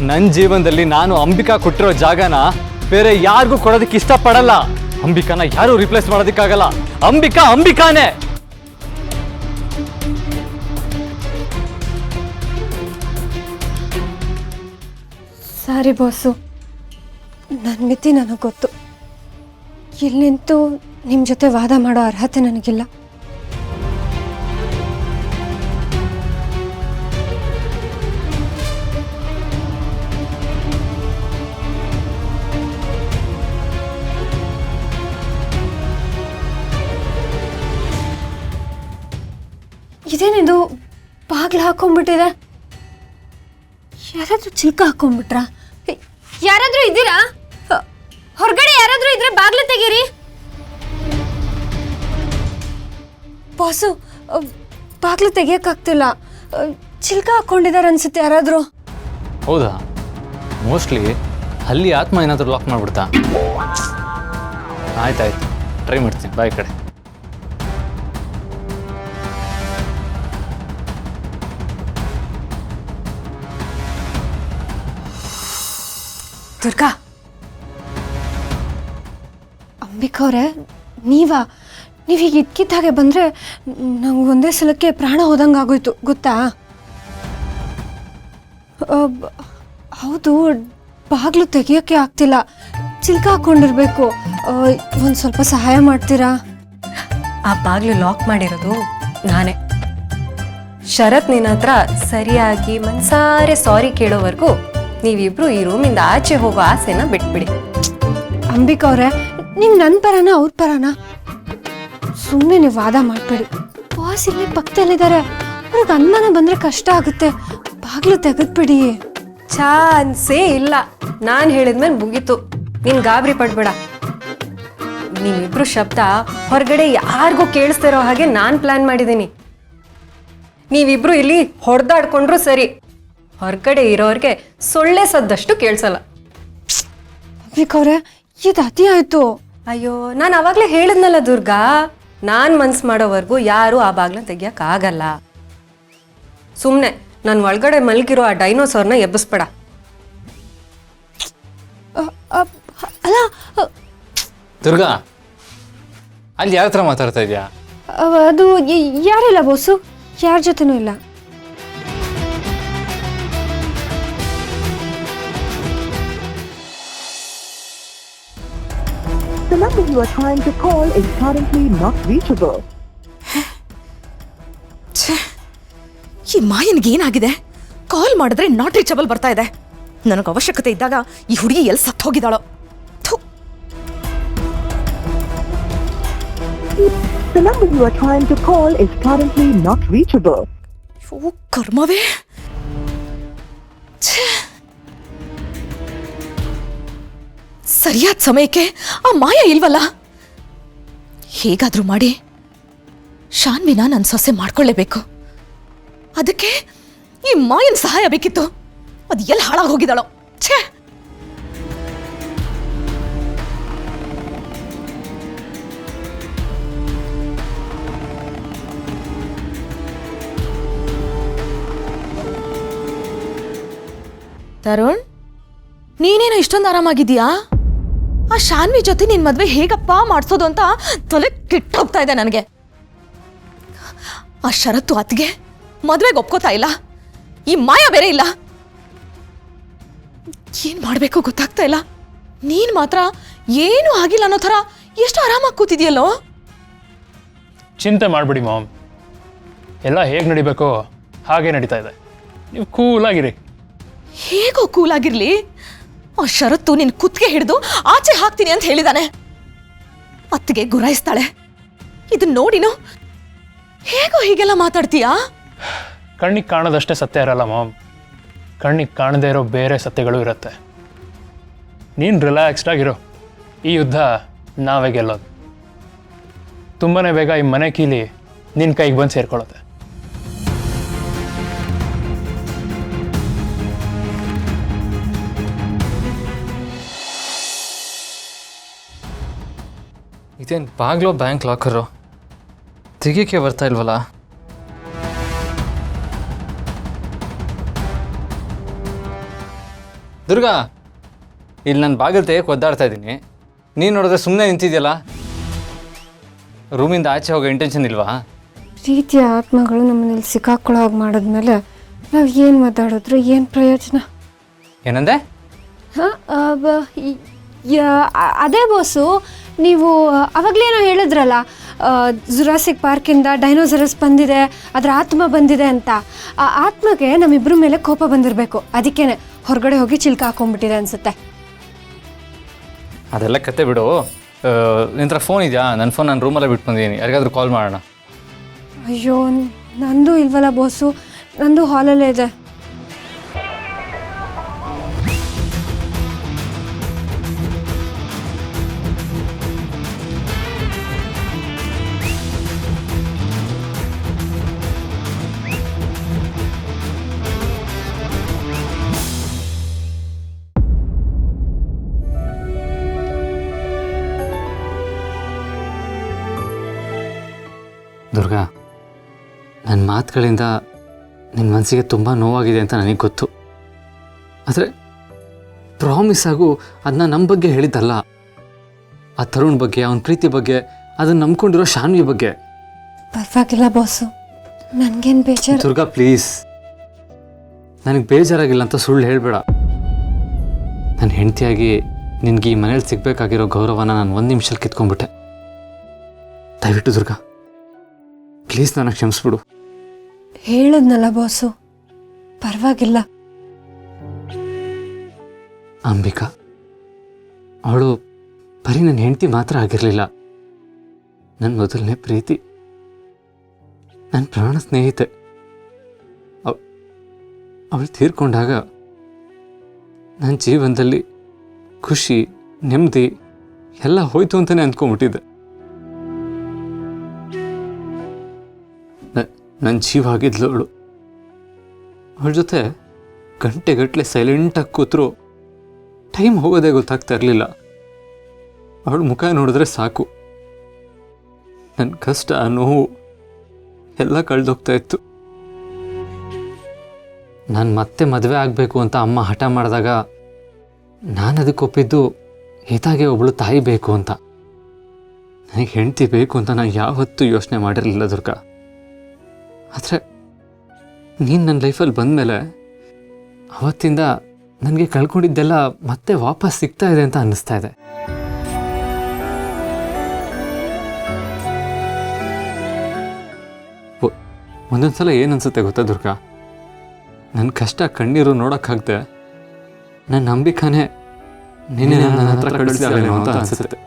ನನ್ನ ಜೀವನದಲ್ಲಿ ನಾನು ಅಂಬಿಕಾ ಕೊಟ್ಟಿರೋ ಜಾಗನ ಬೇರೆ ಯಾರಿಗೂ ಕೊಡೋದಕ್ಕೆ ಇಷ್ಟಪಡಲ್ಲ. ಅಂಬಿಕಾನ ಯಾರು ರಿಪ್ಲೇಸ್ ಮಾಡೋದಕ್ಕಾಗಲ್ಲ. ಅಂಬಿಕಾ ಅಂಬಿಕಾನೇ. ಸಾರಿ ಬಾಸು, ನನ್ನ ಮಿತಿ ನನಗೆ ಗೊತ್ತು. ಇಲ್ಲಿ ನಿಂತು ನಿಮ್ಮ ಜೊತೆ ವಾದ ಮಾಡೋ ಅರ್ಹತೆ ನನಗಿಲ್ಲ. ಇದೇನಿದು ಬಾಗಿಲು ಹಾಕೊಂಡ್ಬಿಟ್ಟಿದೆ? ಯಾರಾದ್ರೂ ಚಿಲ್ಕ ಹಾಕೊಂಡ್ಬಿಟ್ರಾ? ಯಾರಾದ್ರೂ ಇದ್ದೀರಾ? ಹೊರಗಡೆ ಯಾರಾದ್ರೂ ಇದ್ರೆ ಬಾಗ್ಲು ತೆಗೀರಿ. ಬಾಸು, ಬಾಗ್ಲು ತೆಗಿಯಕ್ಕಾಗ್ತಿಲ್ಲ. ಚಿಲ್ಕ ಹಾಕೊಂಡಿದ್ದಾರೆ ಅನ್ಸುತ್ತೆ ಯಾರಾದ್ರೂ. ಹೌದಾ? ಮೋಸ್ಟ್ಲಿ ಅಲ್ಲಿ ಆತ್ಮ ಏನಾದರೂ ಲಾಕ್ ಮಾಡ್ಬಿಡ್ತಾ? ಆಯ್ತಾಯ್ತು, ಟ್ರೈ ಮಾಡ್ತೀನಿ. ಬಾಯ್ ಕಡೆ. ದುರ್ಗಾ, ಅಂಬಿಕವ್ರೆ, ನೀವೀಗ ಇದ್ಕಿದ್ದ ಹಾಗೆ ಬಂದರೆ ನಂಗೆ ಒಂದೇ ಸಲಕ್ಕೆ ಪ್ರಾಣ ಹೋದಂಗೆ ಆಗೋಯ್ತು ಗೊತ್ತಾ? ಹೌದು, ಬಾಗಿಲು ತೆಗಿಯೋಕ್ಕೆ ಆಗ್ತಿಲ್ಲ. ಚಿಲ್ಕ ಹಾಕ್ಕೊಂಡಿರ್ಬೇಕು. ಒಂದು ಸ್ವಲ್ಪ ಸಹಾಯ ಮಾಡ್ತೀರಾ? ಆ ಬಾಗಿಲು ಲಾಕ್ ಮಾಡಿರೋದು ನಾನೇ. ಶರತ್ ನಿನ್ನ ಹತ್ರ ಸರಿಯಾಗಿ ಮನ್ಸಾರೆ ಸಾರಿ ಕೇಳೋವರೆಗೂ ನೀವಿಬ್ರು ಈ ರೂಮಿಂದ ಆಚೆ ಹೋಗೋ ಆಸೆನ ಬಿಟ್ಬಿಡಿ. ಅಂಬಿಕವ್ರೆ, ನೀವು ನನ್ನ ಪರನ ಅವ್ರ ಪರನ? ಸುಮ್ಮನೆ ನೀವು ವಾದ ಮಾಡಬೇಡಿ. ಬಾಸ್ ಇಲ್ಲಿ ಪಕ್ಕದಲ್ಲಿದ್ದಾರೆ. ಅವ್ರಿಗೆ ಅನುಮಾನ ಬಂದರೆ ಕಷ್ಟ ಆಗುತ್ತೆ. ಬಾಗಿಲು ತೆಗೆದ್ಬಿಡಿ. ಚಾನ್ಸೇ ಇಲ್ಲ. ನಾನು ಹೇಳಿದ್ಮೇಲೆ ಮುಗೀತು. ನೀನು ಗಾಬರಿ ಪಡ್ಬೇಡ. ನೀವಿಬ್ರು ಶಬ್ದ ಹೊರಗಡೆ ಯಾರಿಗೂ ಕೇಳಿಸ್ತಿರೋ ಹಾಗೆ ನಾನು ಪ್ಲಾನ್ ಮಾಡಿದ್ದೀನಿ. ನೀವಿಬ್ರು ಇಲ್ಲಿ ಹೊಡೆದಾಡ್ಕೊಂಡ್ರು ಸರಿ, ಹೊರಗಡೆ ಇರೋರಿಗೆ ಸೊಳ್ಳೆ ಸದ್ದಷ್ಟು ಕೇಳಿಸಲ್ಲ. ಅಂಬಿಕವ್ರೆ, ಇದು ಅತಿ ಆಯ್ತು. ಅಯ್ಯೋ, ನಾನು ಅವಾಗಲೇ ಹೇಳಿದ್ನಲ್ಲ ದುರ್ಗಾ, ನಾನು ಮನ್ಸು ಮಾಡೋವರೆಗೂ ಯಾರು ಆ ಬಾಗ್ಲನ್ನ ತೆಗಿಯೋಕ್ಕಾಗಲ್ಲ. ಸುಮ್ಮನೆ ನಾನು ಒಳಗಡೆ ಮಲಗಿರೋ ಆ ಡೈನೋಸಾರ್ನ ಎಬ್ಬಿಸ್ಬೇಡ. ಅಲ್ಲ ದುರ್ಗಾ, ಅಲ್ಲಿ ಯಾರ ಹತ್ರ ಮಾತಾಡ್ತಾ ಇದೆಯಾ? ಅದು ಯಾರಿಲ್ಲ ಬೋಸು, ಯಾರ ಜೊತೆನೂ ಇಲ್ಲ. The number you are trying to call is currently not reachable. ಈ ಮಾಯನ್ಗೆ ಏನಾಗಿದೆ? ಕಾಲ್ ಮಾಡಿದ್ರೆ ನಾಟ್ ರೀಚಬಲ್ ಬರ್ತಾ ಇದೆ. ನನಗೆ ಅವಶ್ಯಕತೆ ಇದ್ದಾಗ ಈ ಹುಡುಗಿ ಎಲ್ಲಿ ಸತ್ತು ಹೋಗಿದ್ದಾಳೋ? The number you are trying to call is currently not reachable. ಓ ಕರ್ಮವೇ. ಸರಿಯಾದ ಸಮಯಕ್ಕೆ ಆ ಮಾಯ ಇಲ್ವಲ್ಲ. ಹೇಗಾದ್ರೂ ಮಾಡಿ ಶಾನ್ವಿನ ನನ್ನ ಸೊಸೆ ಮಾಡ್ಕೊಳ್ಳೇಬೇಕು. ಅದಕ್ಕೆ ಈ ಮಾಯನ್ ಸಹಾಯ ಬೇಕಿತ್ತು. ಅದು ಎಲ್ಲಿ ಹಾಳಾಗಿ ಹೋಗಿದ್ದಾಳೋ? ಛೇ. ತರುಣ್, ನೀನೇನೋ ಇಷ್ಟೊಂದು ಆರಾಮಾಗಿದೀಯಾ? ಆ ಶಾನ್ವಿ ಜೊತೆ ನಿನ್ ಮದ್ವೆ ಹೇಗಪ್ಪ ಮಾಡ್ಸೋದು ಅಂತ ತಲೆ ಕೆಟ್ಟೋಗ್ತಾ ಇದೆ ನನಗೆ. ಆ ಷರತ್ತು ಅತ್ತಿಗೆ ಮದ್ವೆಗೆ ಒಪ್ಕೋತಾ ಇಲ್ಲ. ಈ ಮಾಯ ಬೇರೆ ಇಲ್ಲ. ಏನ್ ಮಾಡ್ಬೇಕು ಗೊತ್ತಾಗ್ತಾ ಇಲ್ಲ. ನೀನ್ ಮಾತ್ರ ಏನು ಆಗಿಲ್ಲ ಅನ್ನೋ ಥರ ಎಷ್ಟು ಆರಾಮಾಗಿ ಕೂತಿದ್ಯಲ್ಲೋ. ಚಿಂತೆ ಮಾಡ್ಬಿಡಿ ಮಾಮ್, ಎಲ್ಲ ಹೇಗೆ ನಡಿಬೇಕೋ ಹಾಗೆ ನಡೀತಾ ಇದೆ. ನೀವು ಕೂಲಾಗಿರಿ. ಹೇಗೋ ಕೂಲಾಗಿರ್ಲಿ. ಆ ಷರತ್ತು ನಿನ್ ಕುತ್ತಿಗೆ ಹಿಡಿದು ಆಚೆ ಹಾಕ್ತೀನಿ ಅಂತ ಹೇಳಿದಾನೆ. ಅತ್ತಿಗೆ ಗುರಾಯಿಸ್ತಾಳೆ. ಇದನ್ನ ನೋಡಿನು ಹೇಗೋ ಹೀಗೆಲ್ಲ ಮಾತಾಡ್ತೀಯಾ? ಕಣ್ಣಿಗೆ ಕಾಣೋದಷ್ಟೇ ಸತ್ಯ ಇರಲ್ಲ ಮಾಮ್, ಕಣ್ಣಿಗೆ ಕಾಣದೇ ಇರೋ ಬೇರೆ ಸತ್ಯಗಳು ಇರುತ್ತೆ. ನೀನು ರಿಲ್ಯಾಕ್ಸ್ಡ್ ಆಗಿರೋ. ಈ ಯುದ್ಧ ನಾವೇ ಗೆಲ್ಲೋದು. ತುಂಬಾ ಬೇಗ ಈ ಮನೆ ಕೀಲಿ ನಿನ್ನ ಕೈಗೆ ಬಂದು ಸೇರ್ಕೊಳ್ಳುತ್ತೆ. ಇದೇನು ಬಾಗ್ಲೋ ಬ್ಯಾಂಕ್ ಲಾಕರು? ತೆಗಿಯೋಕ್ಕೆ ಬರ್ತಾ ಇಲ್ವಲ್ಲ. ದುರ್ಗಾ, ಇಲ್ಲಿ ನಾನು ಬಾಗಿಲು ತೆಗೆಯಕ್ಕೆ ಒದ್ದಾಡ್ತಾ ಇದ್ದೀನಿ. ನೀನು ನೋಡಿದ್ರೆ ಸುಮ್ಮನೆ ನಿಂತಿದ್ಯಲ್ಲ. ರೂಮಿಂದ ಆಚೆ ಹೋಗೋ ಇಂಟೆನ್ಷನ್ ಇಲ್ವಾ? ಪ್ರೀತಿಯ ಆತ್ಮಗಳು ನಮ್ಮನೇಲಿ ಸಿಕ್ಕಾಕೊಳ್ಳೋ ಹಾಗೆ ಮಾಡಿದ್ಮೇಲೆ ನಾವು ಏನು ಮಾತಾಡಿದ್ರು ಏನು ಪ್ರಯೋಜನ? ಏನಂದೆ? ಹಾಂ, ಅದೇ ಬಾಸು, ನೀವು ಅವಾಗಲೇನೋ ಹೇಳಿದ್ರಲ್ಲ, ಜುರಾಸಿಕ್ ಪಾರ್ಕಿಂದ ಡೈನೋಸರಸ್ ಬಂದಿದೆ, ಅದರ ಆತ್ಮ ಬಂದಿದೆ ಅಂತ. ಆ ಆತ್ಮಗೆ ನಮ್ಮಿಬ್ಬರ ಮೇಲೆ ಕೋಪ ಬಂದಿರಬೇಕು. ಅದಕ್ಕೇನೆ ಹೊರಗಡೆ ಹೋಗಿ ಚಿಲ್ಕ ಹಾಕೊಂಡ್ಬಿಟ್ಟಿದೆ ಅನಿಸುತ್ತೆ. ಅದೆಲ್ಲ ಕತೆ ಬಿಡು. ನಿನ್ನ ಹತ್ರ ಫೋನ್ ಇದೆಯಾ? ನನ್ನ ಫೋನ್ ನಾನು ರೂಮಲ್ಲೇ ಬಿಟ್ಟು ಬಂದಿದ್ದೀನಿ. ಯಾರಿಗಾದ್ರೂ ಕಾಲ್ ಮಾಡೋಣ. ಅಯ್ಯೋ, ನಂದು ಇಲ್ವಲ್ಲ ಬಾಸು, ನಂದು ಹಾಲಲ್ಲೇ ಇದೆ. ದುರ್ಗಾ, ನನ್ನ ಮಾತುಗಳಿಂದ ನಿನ್ನ ಮನಸ್ಸಿಗೆ ತುಂಬ ನೋವಾಗಿದೆ ಅಂತ ನನಗೆ ಗೊತ್ತು. ಆದರೆ ಪ್ರಾಮಿಸ್ ಆಗು ಅದನ್ನ ನಮ್ಮ ಬಗ್ಗೆ ಹೇಳಿದ್ದಲ್ಲ. ಆ ತರುಣ್ ಬಗ್ಗೆ, ಅವನ ಪ್ರೀತಿ ಬಗ್ಗೆ, ಅದನ್ನು ನಂಬ್ಕೊಂಡಿರೋ ಶಾನ್ವಿ ಬಗ್ಗೆ. ಪರವಾಗಿಲ್ಲ ಬಾಸು, ನನಗೇನು ಬೇಜಾರು. ದುರ್ಗಾ ಪ್ಲೀಸ್, ನನಗೆ ಬೇಜಾರಾಗಿಲ್ಲ ಅಂತ ಸುಳ್ಳು ಹೇಳಬೇಡ. ನನ್ನ ಹೆಂಡತಿಯಾಗಿ ನಿನಗೆ ಈ ಮನೇಲಿ ಸಿಗಬೇಕಾಗಿರೋ ಗೌರವನ ನಾನು 1 ನಿಮಿಷದಲ್ಲಿ ಕಿತ್ಕೊಂಡ್ಬಿಟ್ಟೆ. ದಯವಿಟ್ಟು ದುರ್ಗಾ ಪ್ಲೀಸ್ ನನಗೆ ಕ್ಷಮಿಸ್ಬಿಡು. ಹೇಳಿದ್ನಲ್ಲ ಬಾಸು, ಪರವಾಗಿಲ್ಲ. ಅಂಬಿಕಾ ಅವಳು ಬರೀ ನನ್ನ ಹೆಂಡತಿ ಮಾತ್ರ ಆಗಿರಲಿಲ್ಲ, ನನ್ನ ಮೊದಲನೇ ಪ್ರೀತಿ, ನನ್ನ ಪ್ರಾಣ ಸ್ನೇಹಿತೆ. ಅವಳು ತೀರ್ಕೊಂಡಾಗ ನನ್ನ ಜೀವನದಲ್ಲಿ ಖುಷಿ, ನೆಮ್ಮದಿ ಎಲ್ಲ ಹೋಯ್ತು ಅಂತಲೇ ಅಂದ್ಕೊಂಬಿಟ್ಟಿದ್ದೆ. ನನ್ನ ಜೀವ ಆಗಿದ್ಲು ಅವಳು. ಅವಳ ಜೊತೆ ಗಂಟೆಗಟ್ಟಲೆ ಸೈಲೆಂಟಾಗಿ ಕೂತರು ಟೈಮ್ ಹೋಗೋದೇ ಗೊತ್ತಾಗ್ತಾ ಇರಲಿಲ್ಲ. ಅವಳ ಮುಖ ನೋಡಿದ್ರೆ ಸಾಕು, ನನ್ನ ಕಷ್ಟ, ನೋವು ಎಲ್ಲ ಕಳೆದೋಗ್ತಾ ಇತ್ತು. ನಾನು ಮತ್ತೆ ಮದುವೆ ಆಗಬೇಕು ಅಂತ ಅಮ್ಮ ಹಠ ಮಾಡಿದಾಗ ನಾನು ಅದಕ್ಕೆ ಒಪ್ಪಿದ್ದು ಹೇತಾಗೆ ಒಬ್ಬಳು ತಾಯಿ ಬೇಕು ಅಂತ. ನನಗೆ ಹೆಂಡತಿ ಬೇಕು ಅಂತ ನಾನು ಯಾವತ್ತೂ ಯೋಚನೆ ಮಾಡಿರಲಿಲ್ಲ ದುರ್ಗಾ. ಆದರೆ ನೀನು ನನ್ನ ಲೈಫಲ್ಲಿ ಬಂದಮೇಲೆ ಅವತ್ತಿಂದ ನನಗೆ ಕಳ್ಕೊಂಡಿದ್ದೆಲ್ಲ ಮತ್ತೆ ವಾಪಸ್ ಸಿಗ್ತಾ ಇದೆ ಅಂತ ಅನ್ನಿಸ್ತಾ ಇದೆ. ಒಂದೊಂದು ಸಲ ಏನನ್ಸುತ್ತೆ ಗೊತ್ತಾ ದುರ್ಗಾ, ನನ್ನ ಕಷ್ಟ ಕಣ್ಣೀರು ನೋಡೋಕ್ಕಾಗದೆ ನನ್ನ ನಂಬಿಕೆನೇ ನಿನ್ನೆ ನನ್ನ ಹತ್ರ ಕಳಿಸಿದಾಳೇನೋ ಅಂತ ಅನಿಸುತ್ತೆ.